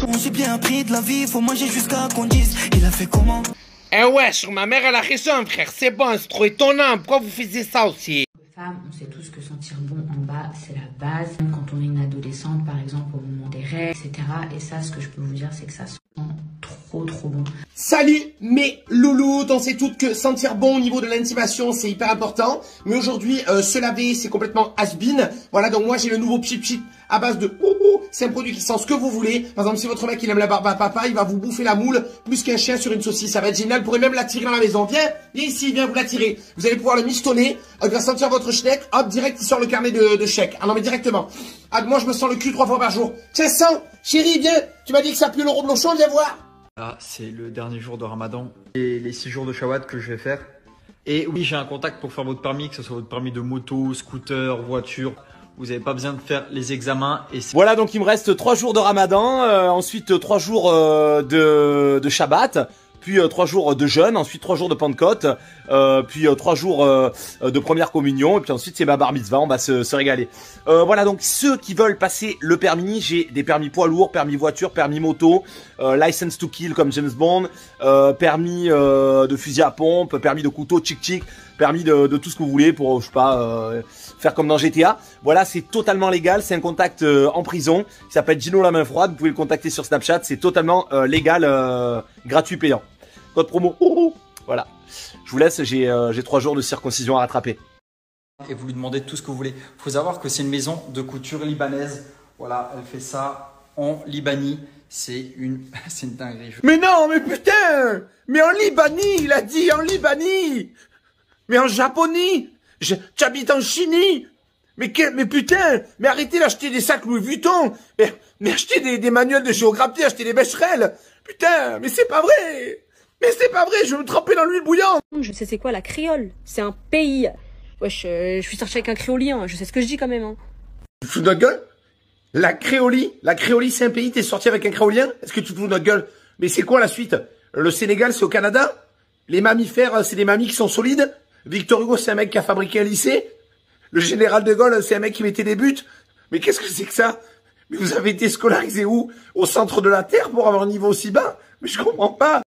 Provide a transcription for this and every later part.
On s'est bien appris de la vie, faut manger jusqu'à qu'on dise. Il a fait comment? Eh ouais, sur ma mère, elle a raison, frère. C'est bon, c'est trop étonnant. Pourquoi vous faisiez ça aussi? Femmes, on sait tous que sentir bon en bas, c'est la base. Quand on est une adolescente, par exemple, au moment des règles, etc. Et ça, ce que je peux vous dire, c'est que ça sent trop bon. Salut mes loulous, on sait toutes que sentir bon au niveau de l'intimation c'est hyper important. Mais aujourd'hui, se laver c'est complètement has-been. Voilà, donc moi j'ai le nouveau Pchit Pchit à base de c'est un produit qui sent ce que vous voulez. Par exemple, si votre mec il aime la barbe à papa, il va vous bouffer la moule plus qu'un chien sur une saucisse. Ça va être génial, vous pourrez même l'attirer dans la maison. Viens ici, viens vous l'attirer. Vous allez pouvoir le mistonner, il va sentir votre schneck, hop, direct il sort le carnet de chèques. Ah non mais directement. Ah moi je me sens le cul 3 fois par jour. Tiens, sens, chérie, viens, tu m'as dit que ça pue le reblochon, viens voir. Là, c'est le dernier jour de Ramadan et les 6 jours de Shawwal que je vais faire. Et oui, j'ai un contact pour faire votre permis, que ce soit votre permis de moto, scooter, voiture. Vous n'avez pas besoin de faire les examens. Et voilà, donc il me reste 3 jours de Ramadan, ensuite 3 jours de Shabbat, puis 3 jours de jeûne, ensuite 3 jours de Pentecôte, puis 3 jours de première communion, et puis ensuite c'est ma bar mitzvah, on va se régaler. Voilà, donc ceux qui veulent passer le permis, j'ai des permis poids lourd, permis voiture, permis moto, license to kill comme James Bond, permis de fusil à pompe, permis de couteau tchic, permis de tout ce que vous voulez pour, je sais pas, faire comme dans GTA. Voilà, c'est totalement légal, c'est un contact en prison, il s'appelle Gino la main froide, vous pouvez le contacter sur Snapchat, c'est totalement légal, gratuit, payant. Code promo, voilà. Je vous laisse, j'ai 3 jours de circoncision à rattraper. Et vous lui demandez tout ce que vous voulez. Il faut savoir que c'est une maison de couture libanaise. Voilà, elle fait ça en Libanie. C'est une dinguerie. Mais non, mais putain! Mais en Libanie, il a dit en Libanie! Mais en Japonie! Tu habites en Chine! Mais putain! Mais arrêtez d'acheter des sacs Louis Vuitton! Mais achetez des manuels de géographie, achetez des Becherel! Putain, mais c'est pas vrai! Mais c'est pas vrai, je vais me tremper dans l'huile bouillante! Je sais c'est quoi la créole, c'est un pays. Wesh, je suis sorti avec un créolien, je sais ce que je dis quand même. Hein. Tu te fous de notre gueule? La créolie c'est un pays, t'es sorti avec un créolien? Est-ce que tu te fous de notre gueule? Mais c'est quoi la suite? Le Sénégal c'est au Canada? Les mammifères c'est des mamies qui sont solides? Victor Hugo c'est un mec qui a fabriqué un lycée? Le général de Gaulle c'est un mec qui mettait des buts? Mais qu'est-ce que c'est que ça? Mais vous avez été scolarisé où? Au centre de la Terre pour avoir un niveau aussi bas? Mais je comprends pas.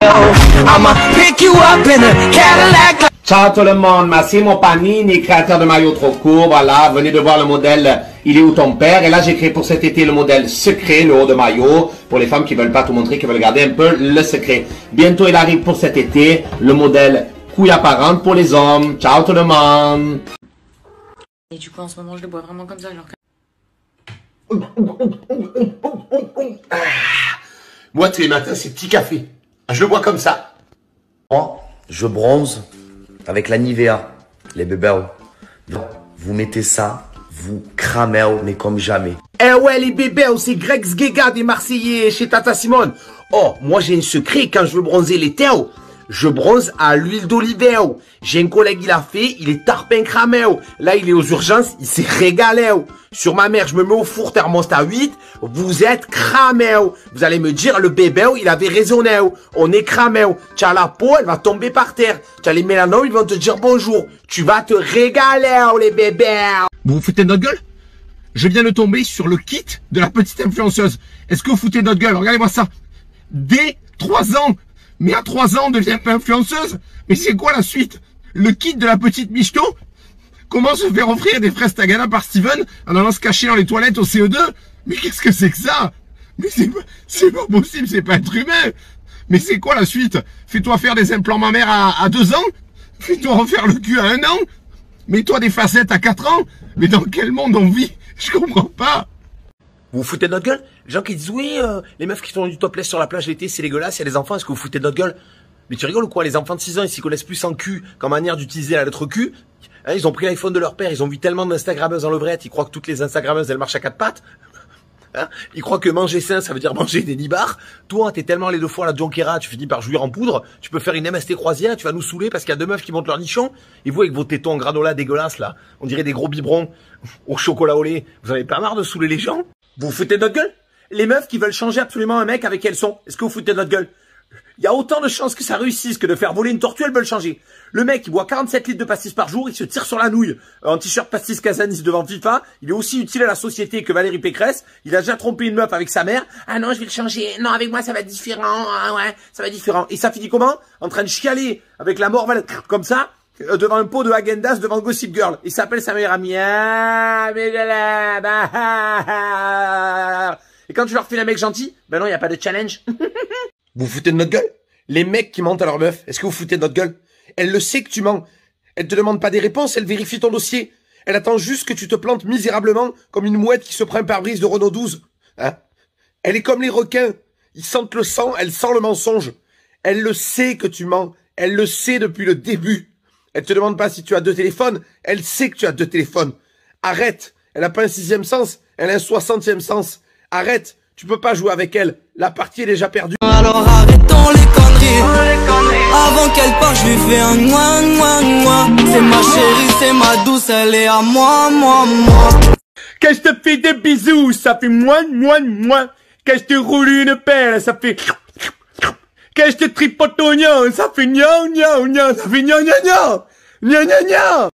Ciao tout le monde, Massimo Panini, créateur de maillots trop courts, voilà, venez de voir le modèle Il est où ton père? Et là j'ai créé pour cet été le modèle secret, le haut de maillot, pour les femmes qui veulent pas tout montrer, qui veulent garder un peu le secret. Bientôt il arrive pour cet été, le modèle couille apparente pour les hommes. Ciao tout le monde. Et du coup en ce moment je le bois vraiment comme ça, genre... Moi tous les matins c'est petit café. Je le bois comme ça. Moi, je bronze avec la Nivea, les bébés. Vous mettez ça, vous cramez, mais comme jamais. Eh ouais les bébés, c'est Greg Sgega des Marseillais chez Tata Simone. Oh, moi j'ai un secret quand je veux bronzer les théos. Je bronze à l'huile d'olive. J'ai un collègue, il a fait, il est tarpin cramé. Là, il est aux urgences, il s'est régalé. Sur ma mère, je me mets au four thermostat 8. Vous êtes cramé. Vous allez me dire, le bébé, il avait raisonné. On est cramé. Tu as la peau, elle va tomber par terre. Tu as les mélanomes, ils vont te dire bonjour. Tu vas te régaler, les bébés. Vous vous foutez de notre gueule? Je viens de tomber sur le kit de la petite influenceuse. Est-ce que vous foutez de notre gueule? Regardez-moi ça. Dès 3 ans. Mais à 3 ans, on devient pas influenceuse? Mais c'est quoi la suite? Le kit de la petite michto? Comment se faire offrir des fraises Tagana par Steven en allant se cacher dans les toilettes au CE2? Mais qu'est-ce que c'est que ça? Mais c'est pas possible, c'est pas être humain! Mais c'est quoi la suite? Fais-toi faire des implants mammaires à 2 ans? Fais-toi refaire le cul à 1 an? Mets-toi des facettes à 4 ans? Mais dans quel monde on vit? Je comprends pas! Vous vous foutez de notre gueule? Les gens qui disent oui, les meufs qui font du topless sur la plage l'été, c'est dégueulasse, il y a des enfants, est-ce que vous foutez de notre gueule? Mais tu rigoles ou quoi? Les enfants de 6 ans, ils s'y connaissent plus en cul qu'en manière d'utiliser la lettre Q. Hein, ils ont pris l'iPhone de leur père, ils ont vu tellement d'Instagrammeuses en levrette, ils croient que toutes les Instagrammeuses, elles marchent à 4 pattes. Hein, ils croient que manger sain, ça veut dire manger des nibards. Toi, t'es tellement allé 2 fois à la Jonquera, tu finis par jouir en poudre, tu peux faire une MST croisière, tu vas nous saouler parce qu'il y a 2 meufs qui montent leur nichon. Et vous, avec vos tétons en granola dégueulasses, là, on dirait des gros biberons au chocolat au lait. Vous avez pas marre de saouler les gens? Vous vous foutez de notre gueule? Les meufs qui veulent changer absolument un mec avec qui elles sont, est-ce que vous foutez de notre gueule? Il y a autant de chances que ça réussisse que de faire voler une tortue, elles veulent changer. Le mec, il boit 47 litres de pastis par jour, il se tire sur la nouille en t-shirt pastis Casanis devant FIFA. Il est aussi utile à la société que Valérie Pécresse. Il a déjà trompé une meuf avec sa mère. Ah non, je vais le changer. Non, avec moi, ça va être différent. Ah ouais, ça va être différent. Et ça finit comment? En train de chialer avec la mort comme ça, devant un pot de Häagen-Dazs devant Gossip Girl. Il s'appelle sa meilleure amie. Ah, mais et quand tu leur fais le mec gentil, ben non, il n'y a pas de challenge. Vous foutez de notre gueule? Les mecs qui mentent à leur meuf, est-ce que vous foutez de notre gueule? Elle le sait que tu mens. Elle te demande pas des réponses, elle vérifie ton dossier. Elle attend juste que tu te plantes misérablement comme une mouette qui se prend un pare-brise de Renault 12. Hein? Elle est comme les requins. Ils sentent le sang, elle sent le mensonge. Elle le sait que tu mens. Elle le sait depuis le début. Elle te demande pas si tu as 2 téléphones. Elle sait que tu as 2 téléphones. Arrête. Elle a pas un 6e sens. Elle a un 60e sens. Arrête. Tu peux pas jouer avec elle. La partie est déjà perdue. Alors arrêtons les conneries. Avant qu'elle parte, je lui fais un moi. C'est ma chérie, c'est ma douce, elle est à moi. Quand je te fais des bisous, ça fait moi. Quand je te roule une pelle, ça fait... Quand je te tripote oignon, ça fait gna. Ça fait gna.